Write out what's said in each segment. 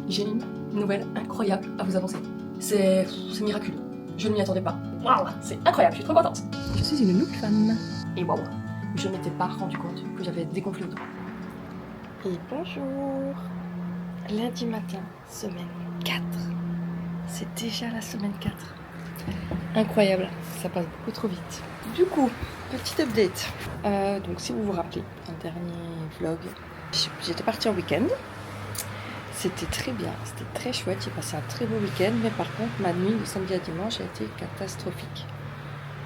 J'ai une nouvelle incroyable à vous annoncer. C'est miraculeux. Je ne m'y attendais pas. Waouh, c'est incroyable, je suis trop contente. Je suis une nouvelle femme. Et waouh, je ne m'étais pas rendu compte que j'avais dégonflé autant. Et bonjour. Lundi matin, semaine 4. C'est déjà la semaine 4. Incroyable, ça passe beaucoup trop vite. Du coup, petit update. Donc si vous vous rappelez, dans le dernier vlog, j'étais partie en week-end. C'était très bien, c'était très chouette, j'ai passé un très beau week-end, mais par contre ma nuit de samedi à dimanche a été catastrophique.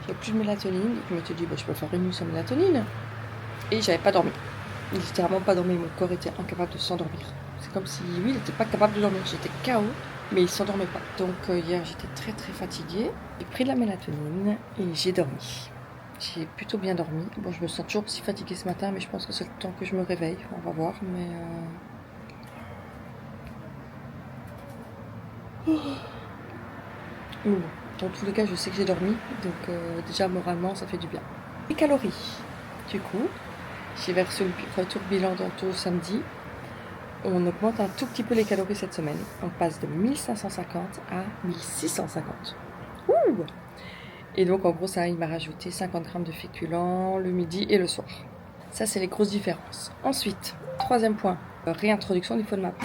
J'avais plus de mélatonine, donc je me suis dit je peux faire une nuit sans mélatonine. Et j'avais pas dormi. Littéralement pas dormi, mon corps était incapable de s'endormir. C'est comme si lui il n'était pas capable de dormir, j'étais KO, mais il s'endormait pas. Donc hier j'étais très très fatiguée, j'ai pris de la mélatonine et j'ai dormi. J'ai plutôt bien dormi. Bon, je me sens toujours aussi fatiguée ce matin, mais je pense que c'est le temps que je me réveille, on va voir, mais... Dans tous les cas, je sais que j'ai dormi, donc déjà moralement, ça fait du bien. Les calories. Du coup, j'ai versé le retour bilan tantôt samedi. On augmente un tout petit peu les calories cette semaine. On passe de 1550 à 1650. Ouh! Et donc, en gros, ça, il m'a rajouté 50 grammes de féculents le midi et le soir. Ça, c'est les grosses différences. Ensuite, troisième point, réintroduction du FODMAP.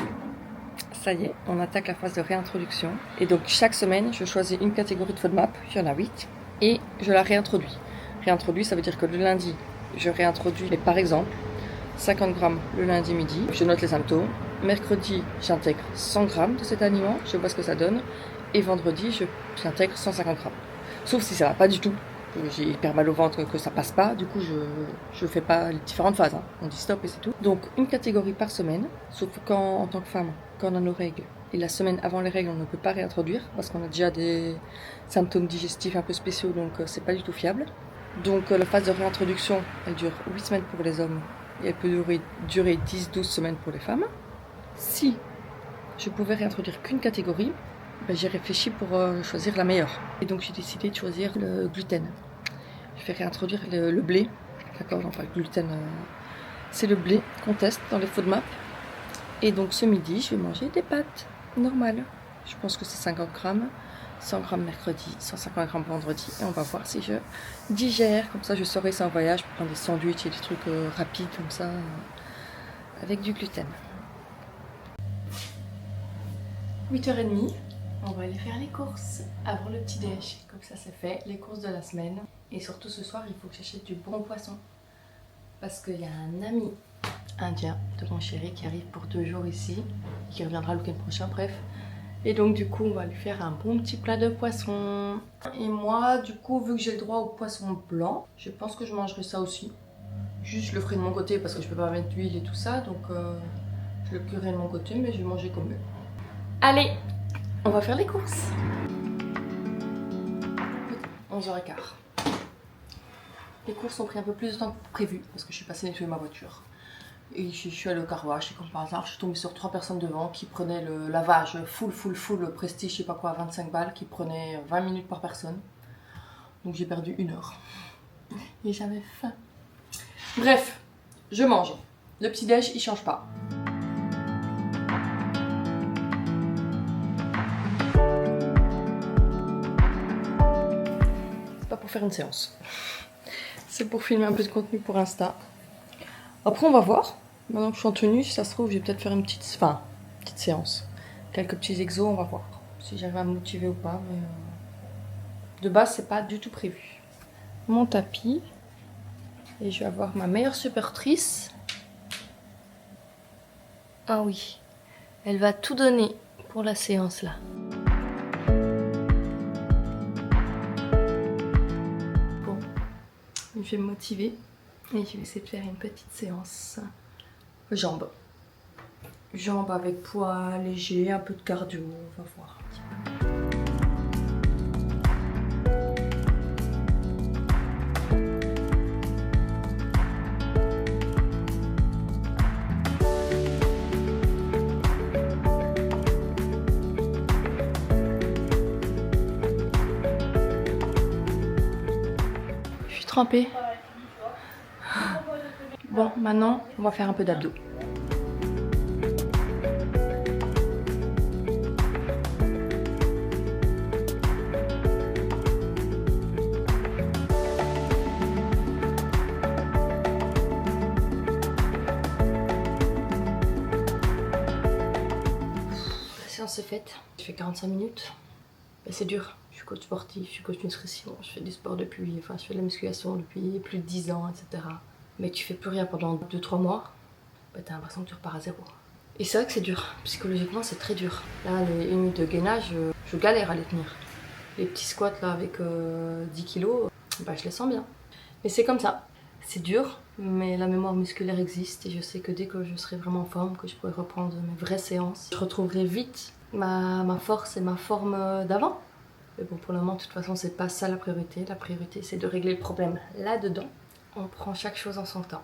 Ça y est, on attaque la phase de réintroduction. Et donc chaque semaine, je choisis une catégorie de FODMAP, il y en a 8, et je la réintroduis. Réintroduit, ça veut dire que le lundi, je réintroduis, mais par exemple, 50 grammes le lundi midi, je note les symptômes. Mercredi, j'intègre 100 grammes de cet aliment, je vois ce que ça donne. Et vendredi, j'intègre 150 grammes. Sauf si ça va pas du tout. J'ai hyper mal au ventre, que ça passe pas, du coup je fais pas les différentes phases, hein. On dit stop et c'est tout. Donc une catégorie par semaine, sauf quand en tant que femme, quand on a nos règles, et la semaine avant les règles on ne peut pas réintroduire, parce qu'on a déjà des symptômes digestifs un peu spéciaux, donc c'est pas du tout fiable. Donc la phase de réintroduction, elle dure 8 semaines pour les hommes, et elle peut durer 10-12 semaines pour les femmes. Si je pouvais réintroduire qu'une catégorie, j'ai réfléchi pour choisir la meilleure. Et donc j'ai décidé de choisir le gluten. Je vais réintroduire le blé. D'accord, non pas le gluten. C'est le blé qu'on teste dans les FODMAP. Et donc ce midi, je vais manger des pâtes normales. Je pense que c'est 50 grammes. 100 grammes mercredi, 150 grammes vendredi. Et on va voir si je digère. Comme ça, je saurai ça en voyage pour prendre des sandwichs et des trucs rapides comme ça, avec du gluten. 8h30. On va aller faire les courses avant le petit déj, comme ça c'est fait, les courses de la semaine. Et surtout ce soir, il faut que j'achète du bon poisson. Parce qu'il y a un ami indien de mon chéri qui arrive pour 2 jours ici, et qui reviendra le week-end prochain, bref. Et donc du coup, on va lui faire un bon petit plat de poisson. Et moi, du coup, vu que j'ai le droit au poisson blanc, je pense que je mangerai ça aussi. Juste, je le ferai de mon côté parce que je peux pas mettre d'huile et tout ça, donc je le cuirai de mon côté, mais je vais manger comme eux. Allez! On va faire les courses. 11h15. Les courses ont pris un peu plus de temps que prévu parce que je suis passée nettoyer ma voiture. Et je suis allée au car wash et comme par hasard, je suis tombée sur 3 personnes devant qui prenaient le lavage full prestige, je sais pas quoi, à 25 balles, qui prenait 20 minutes par personne. Donc j'ai perdu 1 heure. Et j'avais faim. Bref, je mange. Le petit déj, il change pas. Pour faire une séance. C'est pour filmer un peu de contenu pour Insta. Après on va voir. Maintenant que je suis en tenue, si ça se trouve, je vais peut-être faire une petite séance. Quelques petits exos, on va voir. Si j'arrive à me motiver ou pas. Mais de base, c'est pas du tout prévu. Mon tapis. Et je vais avoir ma meilleure supportrice. Ah oui. Elle va tout donner pour la séance là. Je vais me motiver et je vais essayer de faire une petite séance jambes. Jambes avec poids léger, un peu de cardio, on va voir un petit peu. Je suis trempée. Bon, maintenant, on va faire un peu d'abdos. séance est faite. Je fais 45 minutes. Mais c'est dur. Je suis coach sportif, je suis coach nutrition, je fais du sport depuis, enfin je fais de la musculation depuis plus de 10 ans, etc. Mais tu fais plus rien pendant 2-3 mois, bah, t'as l'impression que tu repars à zéro. Et c'est vrai que c'est dur, psychologiquement c'est très dur. Là, les minutes de gainage, je galère à les tenir. Les petits squats là avec 10 kilos, bah, je les sens bien. Mais c'est comme ça, c'est dur, mais la mémoire musculaire existe et je sais que dès que je serai vraiment en forme, que je pourrai reprendre mes vraies séances, je retrouverai vite ma force et ma forme d'avant. Mais bon, pour le moment, de toute façon, c'est pas ça la priorité. La priorité, c'est de régler le problème là-dedans. On prend chaque chose en son temps.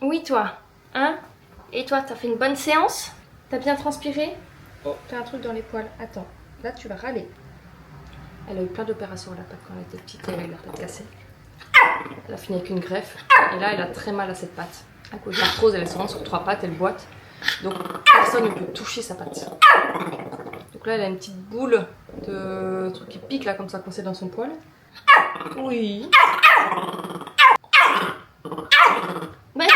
Oui, toi, hein? Et toi, t'as fait une bonne séance? T'as bien transpiré? Oh, t'as un truc dans les poils. Attends, là, tu vas râler. Elle a eu plein d'opérations à la patte quand elle était petite. Elle a eu la patte cassée. Elle a fini avec une greffe. Et là, elle a très mal à cette patte. À cause de l'arthrose, elle est souvent sur 3 pattes, elle boite. Donc, personne ne peut toucher sa patte. Donc là, elle a une petite boule de truc qui pique là, comme ça, coincé dans son poil. Oui. Mais...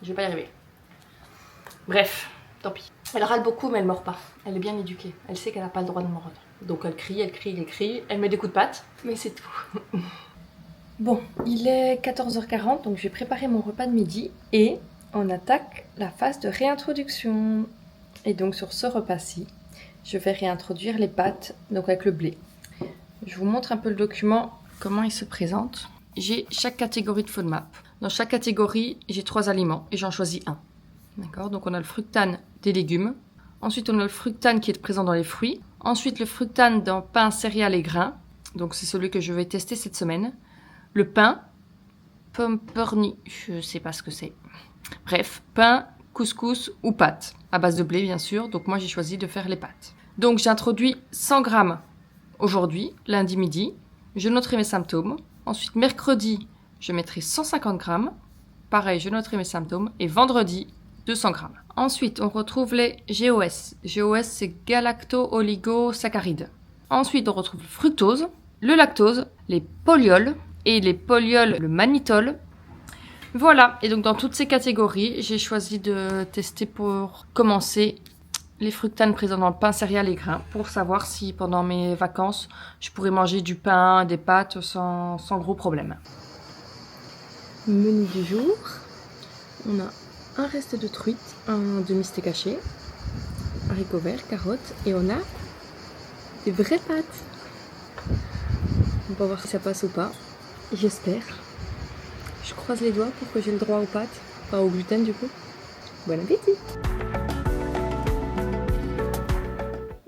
Je vais pas y arriver. Bref, tant pis. Elle râle beaucoup, mais elle mord pas. Elle est bien éduquée. Elle sait qu'elle n'a pas le droit de mordre. Donc elle crie, elle crie, elle crie. Elle met des coups de patte, mais c'est tout. Bon, il est 14h40, donc je vais préparer mon repas de midi et on attaque la phase de réintroduction. Et donc sur ce repas-ci, je vais réintroduire les pâtes, donc avec le blé. Je vous montre un peu le document, comment il se présente. J'ai chaque catégorie de FODMAP. Dans chaque catégorie, j'ai 3 aliments et j'en choisis un. D'accord? Donc on a le fructane des légumes. Ensuite, on a le fructane qui est présent dans les fruits. Ensuite, le fructane dans pain, céréales et grains. Donc c'est celui que je vais tester cette semaine. Le pain, pumpernickel, je sais pas ce que c'est. Bref, pain, couscous ou pâtes, à base de blé bien sûr, donc moi j'ai choisi de faire les pâtes. Donc j'introduis 100 grammes aujourd'hui, lundi midi, je noterai mes symptômes. Ensuite mercredi, je mettrai 150 grammes, pareil je noterai mes symptômes, et vendredi, 200 grammes. Ensuite on retrouve les GOS, GOS c'est galacto-oligosaccharides. Ensuite on retrouve le fructose, le lactose, les polyols, et les polyols, le mannitol. Voilà, et donc dans toutes ces catégories, j'ai choisi de tester pour commencer les fructanes présents dans le pain, céréales et grains pour savoir si pendant mes vacances, je pourrais manger du pain, des pâtes sans gros problème. Menu du jour, on a un reste de truite, un demi-steak haché, haricots verts, carottes et on a des vraies pâtes. On va voir si ça passe ou pas. J'espère. Je croise les doigts pour que j'ai le droit aux pâtes, pas au gluten du coup. Bon appétit!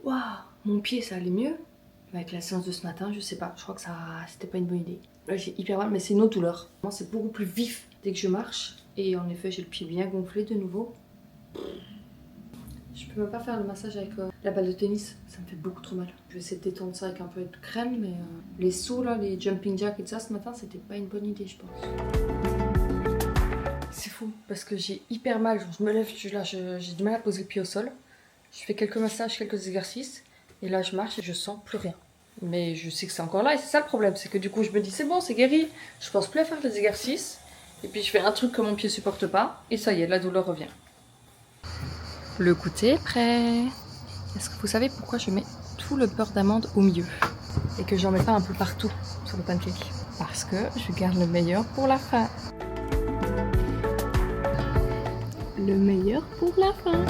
Waouh! Mon pied ça allait mieux. Mais avec la séance de ce matin, je sais pas, je crois que ça c'était pas une bonne idée. Là j'ai hyper mal, mais c'est une autre douleur. Moi c'est beaucoup plus vif dès que je marche. Et en effet j'ai le pied bien gonflé de nouveau. Je peux même pas faire le massage avec la balle de tennis, ça me fait beaucoup trop mal. Je vais essayer de détendre ça avec un peu de crème, mais les sauts là, les jumping jacks et tout ça ce matin, c'était pas une bonne idée je pense. C'est fou, parce que j'ai hyper mal, genre, je me lève, j'ai du mal à poser le pied au sol. Je fais quelques massages, quelques exercices, et là je marche et je sens plus rien. Mais je sais que c'est encore là, et c'est ça le problème, c'est que du coup je me dis c'est bon, c'est guéri, je pense plus à faire des exercices, et puis je fais un truc que mon pied supporte pas, et ça y est, la douleur revient. Le goûter est prêt. Est-ce que vous savez pourquoi je mets tout le beurre d'amande au milieu et que j'en mets pas un peu partout sur le pancake? Parce que je garde le meilleur pour la fin. Le meilleur pour la fin.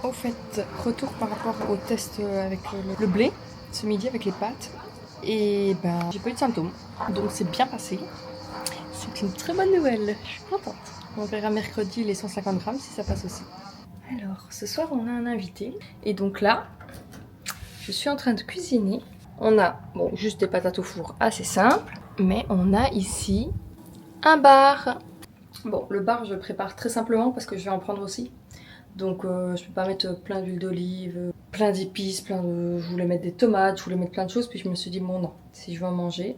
Au fait, retour par rapport au test avec le blé, ce midi avec les pâtes. Et ben, j'ai pas eu de symptômes, donc c'est bien passé. C'est une très bonne nouvelle, je suis contente. On verra mercredi les 150 grammes si ça passe aussi. Alors, ce soir, on a un invité. Et donc là, je suis en train de cuisiner. On a, bon, juste des patates au four assez simples. Mais on a ici un bar. Bon, le bar, je le prépare très simplement parce que je vais en prendre aussi. Donc, je peux pas mettre plein d'huile d'olive, plein d'épices, je voulais mettre des tomates, je voulais mettre plein de choses. Puis je me suis dit, bon, non, si je veux en manger,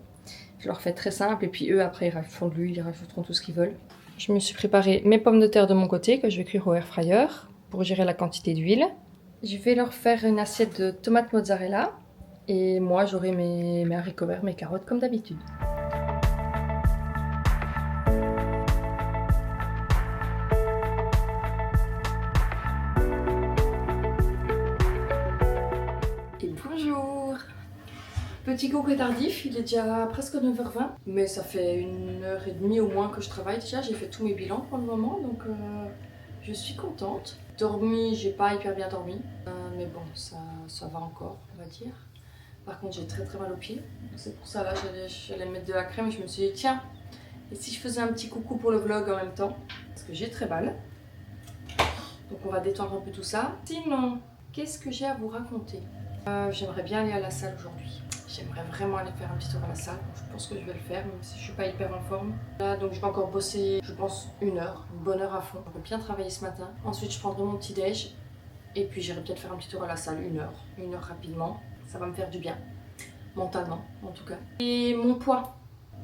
je leur fais très simple. Et puis eux, après, ils font de l'huile, ils rajouteront tout ce qu'ils veulent. Je me suis préparé mes pommes de terre de mon côté que je vais cuire au air fryer pour gérer la quantité d'huile. Je vais leur faire une assiette de tomates mozzarella et moi j'aurai mes haricots verts, mes carottes comme d'habitude. Petit coucou tardif, il est déjà presque 9h20, mais ça fait 1h30 au moins que je travaille déjà. J'ai fait tous mes bilans pour le moment, donc je suis contente. Dormi, j'ai pas hyper bien dormi, mais bon, ça va encore, on va dire. Par contre, j'ai très mal aux pieds, c'est pour ça là j'allais mettre de la crème et je me suis dit tiens, et si je faisais un petit coucou pour le vlog en même temps, parce que j'ai très mal. Donc on va détendre un peu tout ça. Sinon, qu'est-ce que j'ai à vous raconter? J'aimerais bien aller à la salle aujourd'hui. J'aimerais vraiment aller faire un petit tour à la salle. Je pense que je vais le faire, même si je suis pas hyper en forme. Là, donc je vais encore bosser, je pense, une bonne heure à fond. On va bien travailler ce matin. Ensuite, je prendrai mon petit déj. Et puis j'irai peut-être faire un petit tour à la salle, une heure rapidement. Ça va me faire du bien. Mentalement, en tout cas. Et mon poids.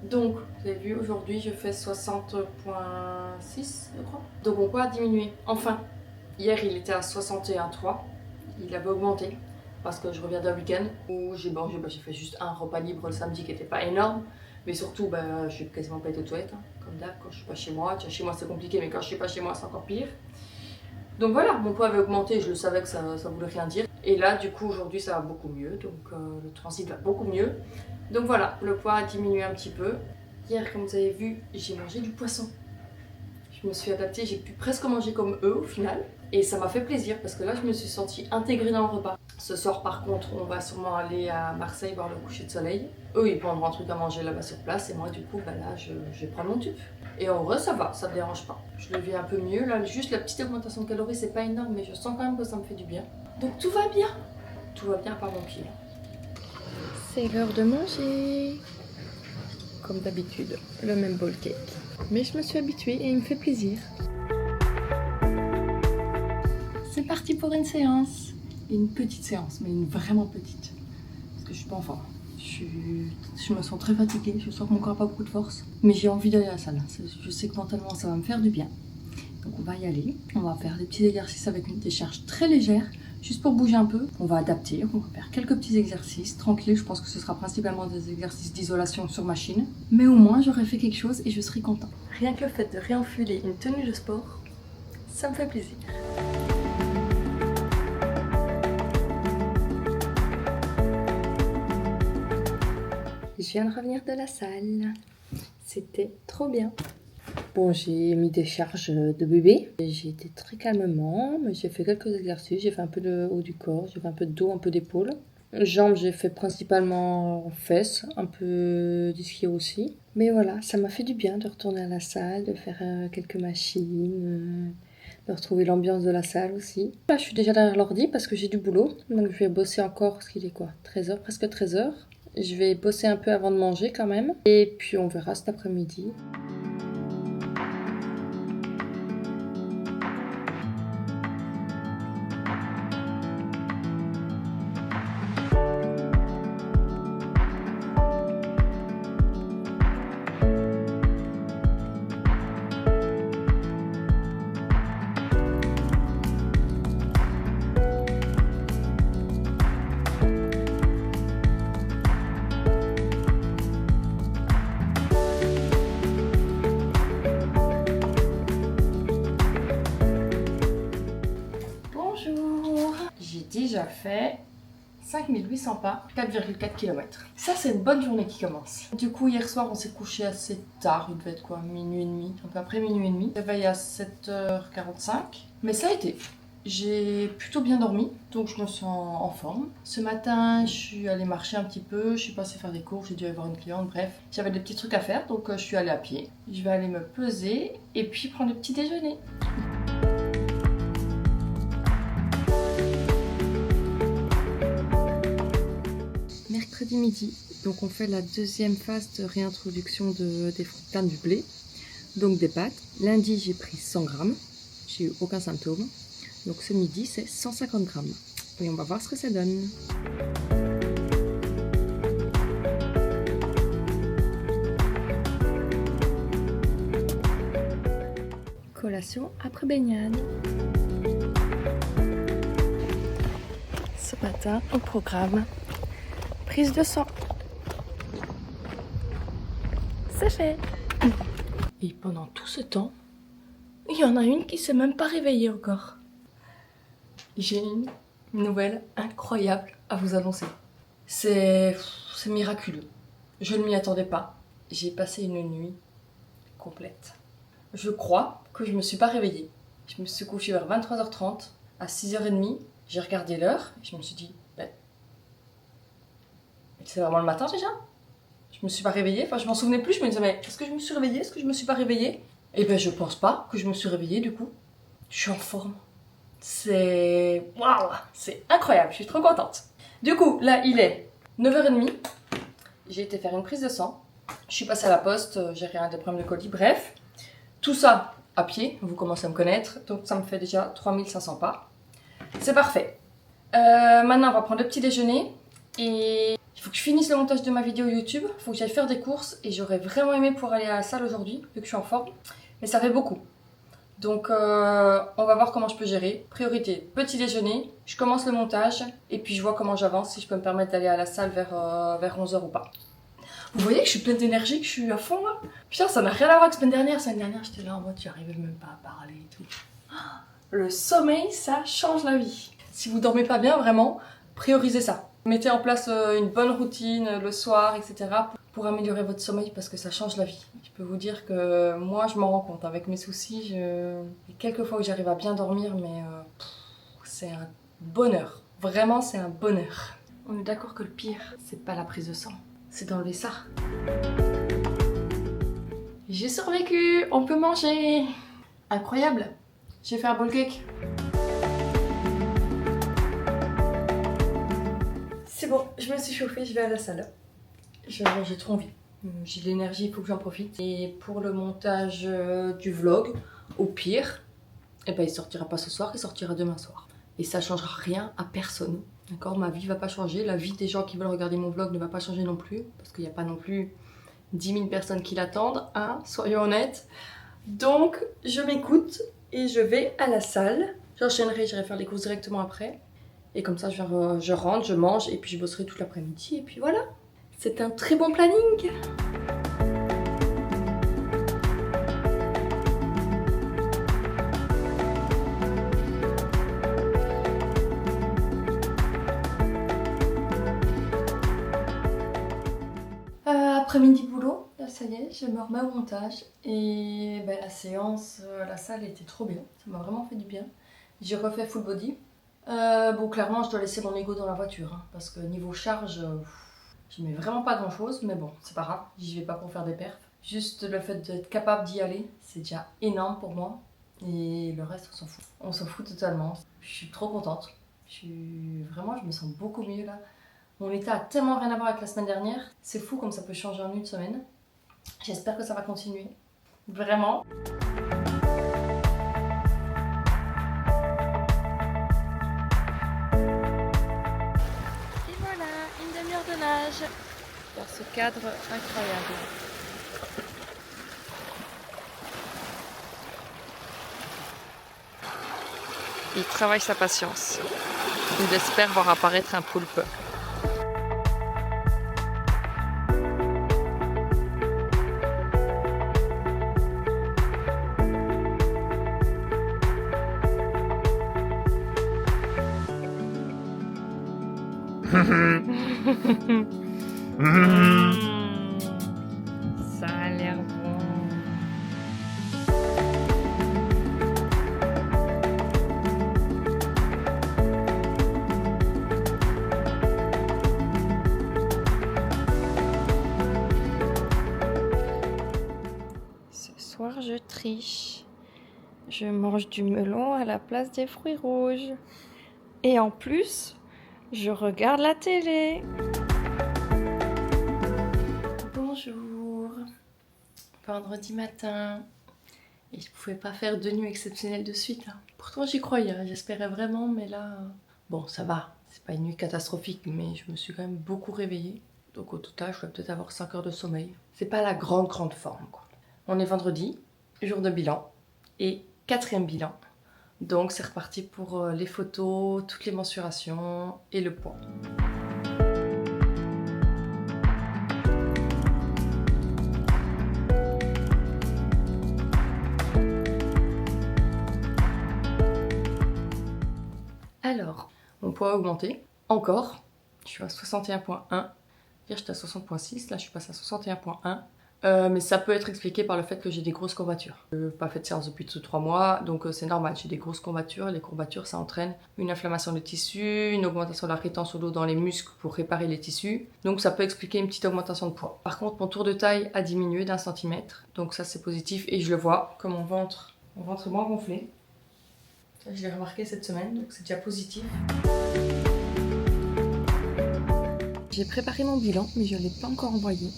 Donc, vous avez vu, aujourd'hui, je fais 60,6, je crois. Donc mon poids a diminué. Enfin, hier, il était à 61,3. Il avait augmenté. Parce que je reviens d'un week-end où j'ai mangé, j'ai fait juste un repas libre le samedi qui n'était pas énorme. Mais surtout, je suis quasiment pas été aux toilettes, comme d'hab, quand je suis pas chez moi. Chez moi c'est compliqué, mais quand je suis pas chez moi c'est encore pire. Donc voilà, mon poids avait augmenté, je le savais que ça voulait rien dire. Et là, du coup, aujourd'hui ça va beaucoup mieux, donc le transit va beaucoup mieux. Donc voilà, le poids a diminué un petit peu. Hier, comme vous avez vu, j'ai mangé du poisson. Je me suis adaptée, j'ai pu presque manger comme eux au final. Et ça m'a fait plaisir parce que là, je me suis sentie intégrée dans le repas. Ce soir, par contre, on va sûrement aller à Marseille voir le coucher de soleil. Eux, ils prendront un truc à manger là-bas sur place. Et moi, du coup, là, je vais prendre mon tube. Et en vrai, ça va, ça me dérange pas. Je le vis un peu mieux. Là, juste la petite augmentation de calories, c'est pas énorme, mais je sens quand même que ça me fait du bien. Donc tout va bien. Tout va bien par mon pied. C'est l'heure de manger. Comme d'habitude, le même bowl cake. Mais je me suis habituée et il me fait plaisir. C'est parti pour une séance. Une petite séance, mais une vraiment petite. Parce que je suis pas en forme. Je me sens très fatiguée, je sens que mon corps n'a pas beaucoup de force. Mais j'ai envie d'aller à la salle. Je sais que mentalement ça va me faire du bien. Donc on va y aller. On va faire des petits exercices avec une décharge très légère. Juste pour bouger un peu. On va adapter. On va faire quelques petits exercices tranquilles. Je pense que ce sera principalement des exercices d'isolation sur machine. Mais au moins j'aurai fait quelque chose et je serai contente. Rien que le fait de réenfiler une tenue de sport, ça me fait plaisir. Je viens de revenir de la salle. C'était trop bien. Bon, j'ai mis des charges de bébé. J'ai été très calmement, mais j'ai fait quelques exercices. J'ai fait un peu de haut du corps, j'ai fait un peu de dos, un peu d'épaule. Jambes, j'ai fait principalement fesses, un peu d'ischio aussi. Mais voilà, ça m'a fait du bien de retourner à la salle, de faire quelques machines, de retrouver l'ambiance de la salle aussi. Là, je suis déjà derrière l'ordi parce que j'ai du boulot. Donc je vais bosser encore, parce qu'il est quoi, 13h, presque 13h. Je vais bosser un peu avant de manger quand même. Et puis on verra cet après-midi. Déjà fait 5800 pas, 4,4 km. Ça, c'est une bonne journée qui commence. Du coup, hier soir, on s'est couché assez tard. Il devait être quoi, minuit et demi, un peu après minuit et demi. Réveil à 7h45. Mais ça a été. J'ai plutôt bien dormi, donc je me sens en forme. Ce matin, je suis allée marcher un petit peu. Je suis passée faire des courses, j'ai dû aller voir une cliente. Bref, j'avais des petits trucs à faire, donc je suis allée à pied. Je vais aller me peser et puis prendre le petit déjeuner. Mercredi midi, donc on fait la deuxième phase de réintroduction des fructanes du blé, donc des pâtes. Lundi j'ai pris 100 grammes, j'ai eu aucun symptôme, donc ce midi c'est 150 grammes et on va voir ce que ça donne. Collation après baignade. Ce matin au programme, prise de sang. C'est fait. Et pendant tout ce temps, il y en a une qui s'est même pas réveillée encore. J'ai une nouvelle incroyable à vous annoncer. C'est miraculeux. Je ne m'y attendais pas. J'ai passé une nuit complète. Je crois que je me suis pas réveillée. Je me suis couchée vers 23h30. À 6h30, j'ai regardé l'heure et je me suis dit, ben, c'est vraiment le matin déjà? Je me suis pas réveillée, enfin je m'en souvenais plus, je me disais, mais est-ce que je me suis réveillée? Est-ce que je me suis pas réveillée? Et ben je pense pas que je me suis réveillée du coup. Je suis en forme. C'est... Waouh! C'est incroyable, je suis trop contente. Du coup, là il est 9h30. J'ai été faire une prise de sang. Je suis passée à la poste, j'ai rien des problèmes de colis, bref. Tout ça à pied, vous commencez à me connaître, donc ça me fait déjà 3500 pas. C'est parfait. Maintenant, on va prendre le petit déjeuner et il faut que je finisse le montage de ma vidéo YouTube. Il faut que j'aille faire des courses et j'aurais vraiment aimé pouvoir aller à la salle aujourd'hui, vu que je suis en forme. Mais ça fait beaucoup. Donc, on va voir comment je peux gérer. Priorité, petit déjeuner. Je commence le montage et puis je vois comment j'avance, si je peux me permettre d'aller à la salle vers 11h ou pas. Vous voyez que je suis pleine d'énergie, que je suis à fond là? Putain, ça n'a rien à voir avec la semaine dernière. La semaine dernière, j'étais là en mode, tu arrivais même pas à parler et tout. Le sommeil, ça change la vie. Si vous dormez pas bien, vraiment, priorisez ça. Mettez en place une bonne routine le soir, etc. pour améliorer votre sommeil parce que ça change la vie. Je peux vous dire que moi, je m'en rends compte. Avec mes soucis, il y a quelques fois où j'arrive à bien dormir, mais c'est un bonheur. Vraiment, c'est un bonheur. On est d'accord que le pire, c'est pas la prise de sang. C'est d'enlever ça. J'ai survécu, on peut manger. Incroyable. J'ai fait un bowl cake. C'est bon, je me suis chauffée, je vais à la salle. J'ai trop envie. J'ai de l'énergie, il faut que j'en profite. Et pour le montage du vlog, au pire, eh ben, il sortira pas ce soir, il sortira demain soir. Et ça changera rien à personne. D'accord, ma vie va pas changer, la vie des gens qui veulent regarder mon vlog ne va pas changer non plus, parce qu'il n'y a pas non plus 10 000 personnes qui l'attendent, hein, soyons honnêtes. Donc, je m'écoute et je vais à la salle. J'enchaînerai, j'irai faire les courses directement après. Et comme ça, je rentre, je mange et puis je bosserai toute l'après-midi. Et puis voilà, c'est un très bon planning. Après-midi boulot, là ça y est, je me remets au montage et ben, la séance, la salle était trop bien, ça m'a vraiment fait du bien. J'ai refait full body. Bon clairement je dois laisser mon ego dans la voiture hein, parce que niveau charge, je mets vraiment pas grand chose mais bon c'est pas grave, j'y vais pas pour faire des perfs. Juste le fait d'être capable d'y aller, c'est déjà énorme pour moi et le reste on s'en fout. On s'en fout totalement, je suis trop contente, je me sens beaucoup mieux là. Mon état a tellement rien à voir avec la semaine dernière. C'est fou comme ça peut changer en une semaine. J'espère que ça va continuer. Vraiment. Et voilà, une demi-heure de nage. Dans ce cadre incroyable. Il travaille sa patience. Il espère voir apparaître un poulpe. Ça a l'air bon. Ce soir, je triche. Je mange du melon à la place des fruits rouges. Et en plus, je regarde la télé. Bonjour. Vendredi matin. Et je pouvais pas faire deux nuits exceptionnelles de suite. Hein. Pourtant j'y croyais, hein. J'espérais vraiment, mais là... Bon, ça va. C'est pas une nuit catastrophique, mais je me suis quand même beaucoup réveillée. Donc au total, je dois peut-être avoir 5 heures de sommeil. C'est pas la grande forme, quoi. On est vendredi, jour de bilan. Et 4e bilan. Donc c'est reparti pour les photos, toutes les mensurations et le poids. Alors, mon poids a augmenté, encore. Je suis à 61.1. Hier j'étais à 60.6, là je suis passée à 61.1. Mais ça peut être expliqué par le fait que j'ai des grosses courbatures. Je n'ai pas fait de séance depuis 3 mois, donc c'est normal, j'ai des grosses courbatures. Les courbatures, ça entraîne une inflammation des tissus, une augmentation de la rétention d'eau dans les muscles pour réparer les tissus. Donc ça peut expliquer une petite augmentation de poids. Par contre, mon tour de taille a diminué d'1 centimètre, donc ça c'est positif. Et je le vois, que mon ventre est moins gonflé. Ça, je l'ai remarqué cette semaine, donc c'est déjà positif. J'ai préparé mon bilan, mais je ne l'ai pas encore envoyé.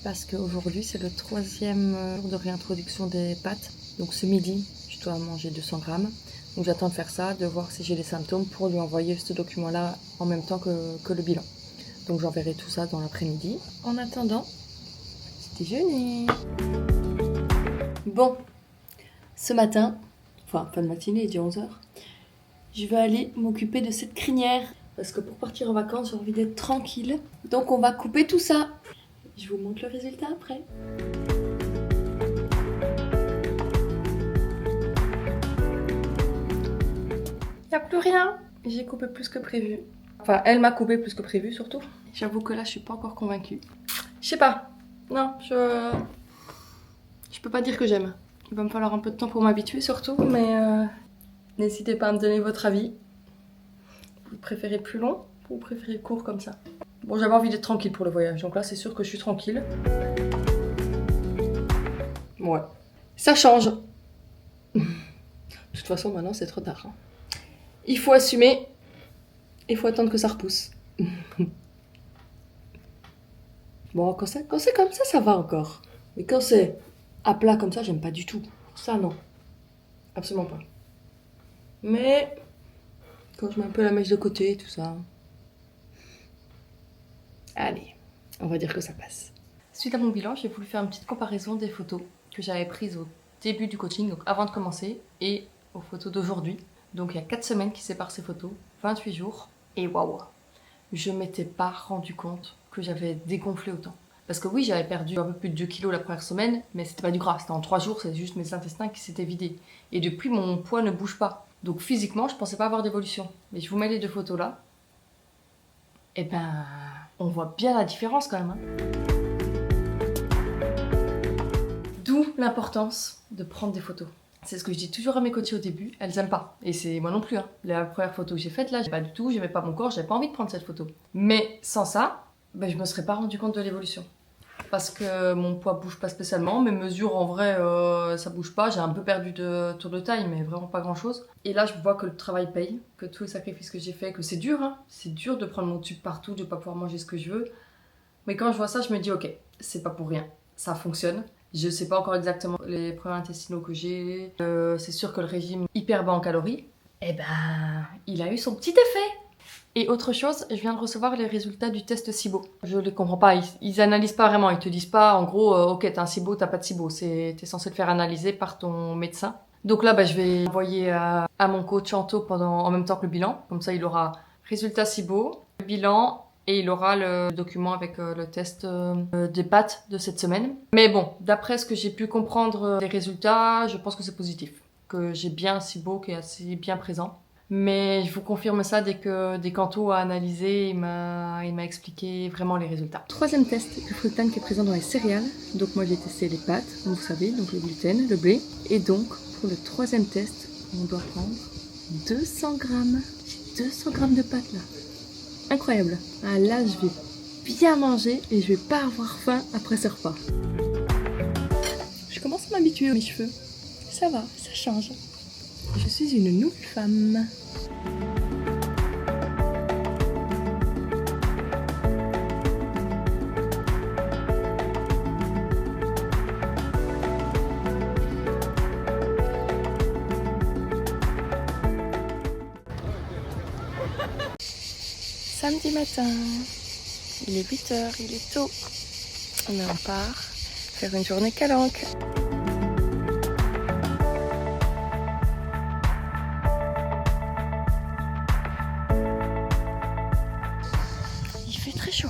Parce qu'aujourd'hui, c'est le 3e jour de réintroduction des pâtes. Donc ce midi, je dois manger 200 grammes. Donc j'attends de faire ça, de voir si j'ai les symptômes pour lui envoyer ce document-là en même temps que le bilan. Donc j'enverrai tout ça dans l'après-midi. En attendant, petit déjeuner. Bon, ce matin, enfin fin de matinée, il est 11h, je vais aller m'occuper de cette crinière. Parce que pour partir en vacances, j'ai envie d'être tranquille. Donc on va couper tout ça. Je vous montre le résultat après. Il n'y a plus rien. J'ai coupé plus que prévu. Enfin, elle m'a coupé plus que prévu surtout. J'avoue que là, je suis pas encore convaincue. Je sais pas. Non, je peux pas dire que j'aime. Il va me falloir un peu de temps pour m'habituer surtout, mais n'hésitez pas à me donner votre avis. Vous préférez plus long ou vous préférez court comme ça? Bon, j'avais envie d'être tranquille pour le voyage, donc là c'est sûr que je suis tranquille. Ouais. Ça change. De toute façon, maintenant c'est trop tard. Hein. Il faut assumer. Il faut attendre que ça repousse. Bon, quand c'est comme ça, ça va encore. Mais quand c'est à plat comme ça, j'aime pas du tout. Ça, non. Absolument pas. Mais quand je mets un peu la mèche de côté, tout ça... Allez, on va dire que ça passe. Suite à mon bilan, j'ai voulu faire une petite comparaison des photos que j'avais prises au début du coaching, donc avant de commencer, et aux photos d'aujourd'hui. Donc il y a 4 semaines qui séparent ces photos, 28 jours, et waouh, je m'étais pas rendu compte que j'avais dégonflé autant. Parce que oui, j'avais perdu un peu plus de 2 kilos la première semaine, mais c'était pas du gras, c'était en 3 jours, c'est juste mes intestins qui s'étaient vidés. Et depuis, mon poids ne bouge pas. Donc physiquement, je pensais pas avoir d'évolution. Mais je vous mets les 2 photos là. Et ben... on voit bien la différence quand même. Hein. D'où l'importance de prendre des photos. C'est ce que je dis toujours à mes coachés au début, elles aiment pas. Et c'est moi non plus. Hein. La première photo que j'ai faite là, pas du tout, j'aimais pas mon corps, j'avais pas envie de prendre cette photo. Mais sans ça, ben, je me serais pas rendu compte de l'évolution. Parce que mon poids bouge pas spécialement, mes mesures en vrai ça bouge pas, j'ai un peu perdu de tour de taille mais vraiment pas grand chose. Et là je vois que le travail paye, que tous les sacrifices que j'ai fait, que c'est dur hein, c'est dur de prendre mon tube partout, de pas pouvoir manger ce que je veux. Mais quand je vois ça je me dis ok, c'est pas pour rien, ça fonctionne. Je sais pas encore exactement les problèmes intestinaux que j'ai, c'est sûr que le régime hyper bas en calories, eh ben il a eu son petit effet. Et autre chose, je viens de recevoir les résultats du test SIBO. Je les comprends pas, ils analysent pas vraiment, ils te disent pas en gros ok t'as un SIBO, t'as pas de SIBO, t'es censé le faire analyser par ton médecin. Donc là je vais envoyer à mon coach Anto en même temps que le bilan, comme ça il aura résultat SIBO, le bilan et il aura le document avec le test des pâtes de cette semaine. Mais bon, d'après ce que j'ai pu comprendre des résultats, je pense que c'est positif, que j'ai bien un SIBO qui est assez bien présent. Mais je vous confirme ça dès qu'Anto a analysé, il m'a expliqué vraiment les résultats. Troisième test, le fructane qui est présent dans les céréales. Donc moi j'ai testé les pâtes, comme vous savez, donc le gluten, le blé. Et donc pour le troisième test, on doit prendre 200 grammes. J'ai 200 grammes de pâtes là. Incroyable. Ah, là je vais bien manger et je vais pas avoir faim après ce repas. Je commence à m'habituer à mes cheveux. Ça va, ça change. Je suis une nouvelle femme. Samedi matin, il est 8h, il est tôt. On part faire une journée calanque. Il fait très chaud.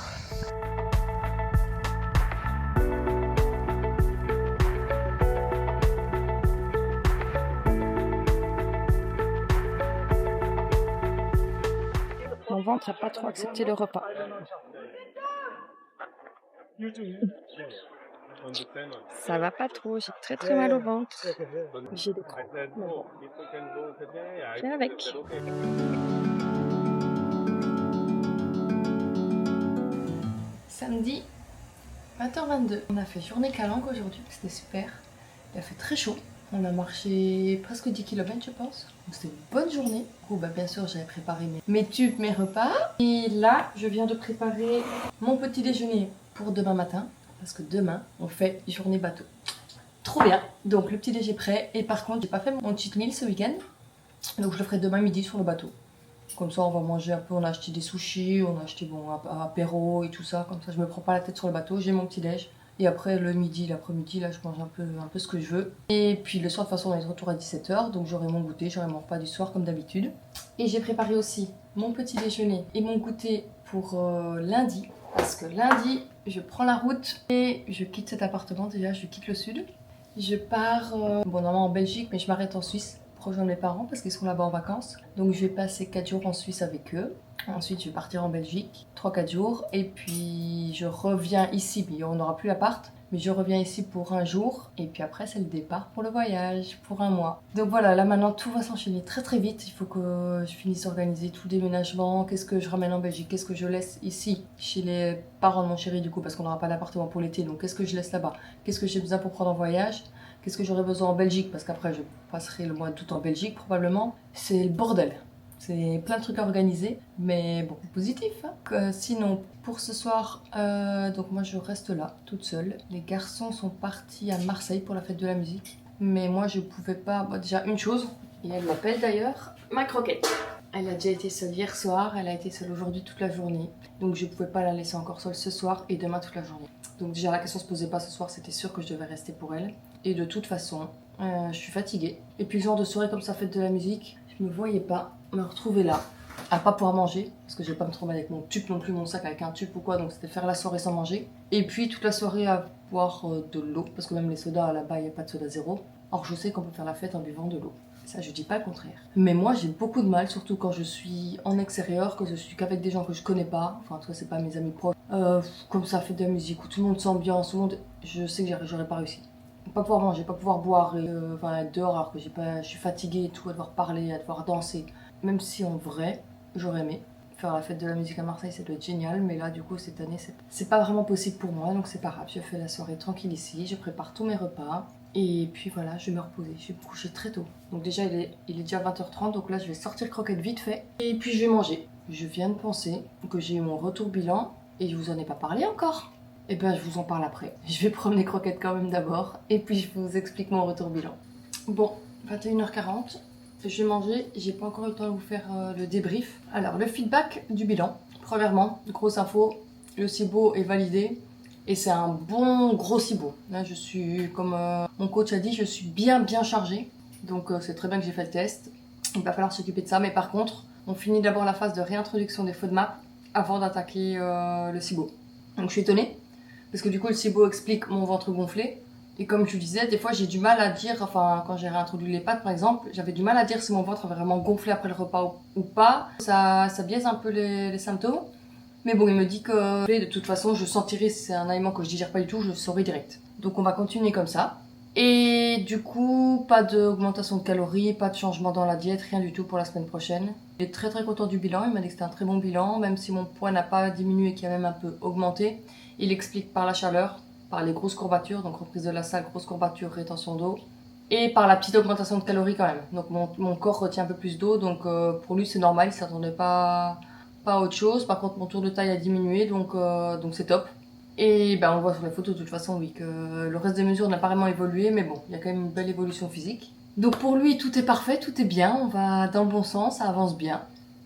ventre n'a pas trop accepté le repas. Ça va pas trop, j'ai très mal au ventre. J'ai des crocs, mais bon, viens avec. Samedi 20h22. On a fait journée calanque aujourd'hui, c'était super. Il a fait très chaud. On a marché presque 10 km je pense. Donc c'était une bonne journée. Bien sûr j'avais préparé mes tubes, mes repas. Et là je viens de préparer mon petit déjeuner pour demain matin. Parce que demain on fait journée bateau. Trop bien. Donc le petit déjeuner est prêt. Et par contre j'ai pas fait mon cheat meal ce week-end. Donc je le ferai demain midi sur le bateau. Comme ça on va manger un peu, on a acheté des sushis, on a acheté un apéro et tout ça. Comme ça je me prends pas la tête sur le bateau, j'ai mon petit déj. Et après le midi, l'après-midi, là je mange un peu ce que je veux. Et puis le soir de toute façon on est de retour à 17h, donc j'aurai mon goûter, j'aurai mon repas du soir comme d'habitude. Et j'ai préparé aussi mon petit déjeuner et mon goûter pour lundi. Parce que lundi, je prends la route et je quitte cet appartement, déjà je quitte le sud. Je pars, normalement en Belgique, mais je m'arrête en Suisse. Rejoindre mes parents parce qu'ils sont là-bas en vacances. Donc je vais passer 4 jours en Suisse avec eux. Ensuite je vais partir en Belgique, 3-4 jours. Et puis je reviens ici, mais on n'aura plus l'appart. Mais je reviens ici pour un jour. Et puis après c'est le départ pour le voyage, pour un mois. Donc voilà, là maintenant tout va s'enchaîner très vite. Il faut que je finisse d'organiser tout le déménagement. Qu'est-ce que je ramène en Belgique, qu'est-ce que je laisse ici chez les parents de mon chéri du coup. Parce qu'on n'aura pas d'appartement pour l'été. Donc qu'est-ce que je laisse là-bas, qu'est-ce que j'ai besoin pour prendre en voyage. Qu'est-ce que j'aurais besoin en Belgique? Parce qu'après, je passerai le mois d'août en Belgique, probablement. C'est le bordel. C'est plein de trucs à organiser. Mais bon, positif. Hein. Sinon, pour ce soir, donc moi, je reste là, toute seule. Les garçons sont partis à Marseille pour la fête de la musique. Mais moi, je pouvais pas... Bon, déjà, une chose, et elle m'appelle d'ailleurs, ma croquette. Elle a déjà été seule hier soir, elle a été seule aujourd'hui toute la journée. Donc je pouvais pas la laisser encore seule ce soir et demain toute la journée. Donc déjà la question se posait pas ce soir, c'était sûr que je devais rester pour elle. Et de toute façon, je suis fatiguée. Et puis le genre de soirée comme ça, fête de la musique, je me voyais pas me retrouver là, à pas pouvoir manger. Parce que je vais pas me tromper avec mon tube non plus, mon sac avec un tube ou quoi. Donc c'était faire la soirée sans manger. Et puis toute la soirée à boire de l'eau. Parce que même les sodas là-bas, il n'y a pas de soda zéro. Or je sais qu'on peut faire la fête en buvant de l'eau. Ça, je dis pas le contraire. Mais moi, j'ai beaucoup de mal, surtout quand je suis en extérieur, que je suis qu'avec des gens que je connais pas. Enfin, toi, c'est pas mes amis proches. Comme ça, fait de la musique où tout le monde s'ambiance, tout le monde. Je sais que j'aurais pas réussi. Pas pouvoir manger, pas pouvoir boire, enfin être dehors alors que je suis fatiguée et tout, à devoir parler, à devoir danser. Même si en vrai, j'aurais aimé. Faire la fête de la musique à Marseille, ça doit être génial. Mais là, du coup, cette année, c'est pas vraiment possible pour moi. Donc, c'est pas grave. Je fais la soirée tranquille ici. Je prépare tous mes repas. Et puis voilà, je vais me reposer. Je vais me coucher très tôt. Donc déjà, il est déjà 20h30. Donc là, je vais sortir croquette vite fait. Et puis, je vais manger. Je viens de penser que j'ai eu mon retour bilan. Et je vous en ai pas parlé encore. Et ben, je vous en parle après. Je vais prendre les croquettes quand même d'abord. Et puis, je vous explique mon retour bilan. Bon, 21h40. Je vais manger. J'ai pas encore eu le temps de vous faire le débrief. Alors, le feedback du bilan. Premièrement, grosse info. Le SIBO est validé. Et c'est un bon gros SIBO. Là, je suis, comme mon coach a dit, je suis bien chargée. Donc, c'est très bien que j'ai fait le test. Il va falloir s'occuper de ça. Mais par contre, on finit d'abord la phase de réintroduction des FODMAP avant d'attaquer le SIBO. Donc, je suis étonnée. Parce que du coup, le SIBO explique mon ventre gonflé. Et comme je disais, des fois, j'ai du mal à dire, enfin, quand j'ai réintroduit les pâtes, par exemple, j'avais du mal à dire si mon ventre a vraiment gonflé après le repas ou pas. Ça biaise un peu les symptômes. Mais bon, il me dit que de toute façon, je sentirai si c'est un aliment que je digère pas du tout, je saurai direct. Donc on va continuer comme ça. Et du coup, pas d'augmentation de calories, pas de changement dans la diète, rien du tout pour la semaine prochaine. Il est très content du bilan, il m'a dit que c'était un très bon bilan, même si mon poids n'a pas diminué et qu'il a même un peu augmenté. Il explique par la chaleur, par les grosses courbatures, donc reprise de la salle, grosses courbatures, rétention d'eau. Et par la petite augmentation de calories quand même. Donc mon corps retient un peu plus d'eau, donc pour lui c'est normal, il s'attendait pas à autre chose. Par contre mon tour de taille a diminué, donc c'est top. Et ben on voit sur la photo de toute façon oui que le reste des mesures n'a pas vraiment évolué, mais bon, il y a quand même une belle évolution physique. Donc pour lui tout est parfait, tout est bien, on va dans le bon sens, ça avance bien.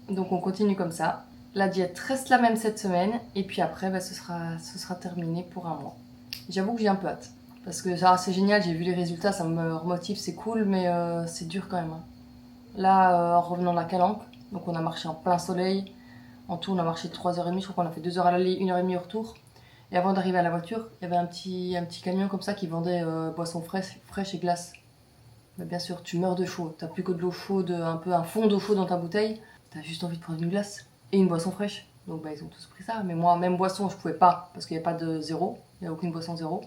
Donc on continue comme ça. La diète reste la même cette semaine, et puis après ce sera terminé pour un mois. J'avoue que j'ai un peu hâte. Parce que c'est génial, j'ai vu les résultats, ça me remotive, c'est cool, mais c'est dur quand même. Hein. Là, en revenant de la Calanque, donc on a marché en plein soleil. En tout, on a marché 3h30, je crois qu'on a fait 2h à l'aller, 1h30 au retour. Et avant d'arriver à la voiture, il y avait un petit camion comme ça qui vendait boissons fraîches et glaces. Mais bien sûr, tu meurs de chaud. T'as plus que de l'eau chaude, un fond d'eau chaude dans ta bouteille. T'as juste envie de prendre une glace. et une boisson fraîche. Donc bah, ils ont tous pris ça. Mais moi, même boisson, je pouvais pas parce qu'il n'y a pas de zéro. Il n'y a aucune boisson zéro.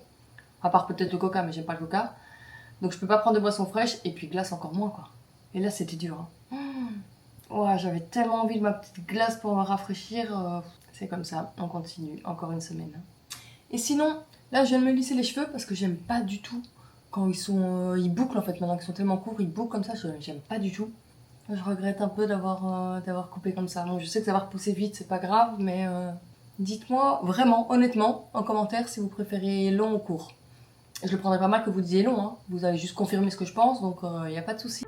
À part peut-être le coca, mais j'aime pas le coca. Donc je peux pas prendre de boisson fraîche et puis glace encore moins quoi. Et là c'était dur. Hein. Ouais, j'avais tellement envie de ma petite glace pour me rafraîchir. C'est comme ça, on continue. Encore une semaine. Et sinon, là je viens de me lisser les cheveux parce que j'aime pas du tout quand ils sont... ils bouclent en fait, maintenant qu'ils sont tellement courts, ils bouclent comme ça, j'aime pas du tout. Je regrette un peu d'avoir coupé comme ça. Bon, je sais que ça va repousser vite, c'est pas grave, mais dites-moi vraiment, honnêtement, en commentaire si vous préférez long ou court. Je le prendrais pas mal que vous disiez long, hein. Vous allez juste confirmer ce que je pense, donc il n'y a pas de souci.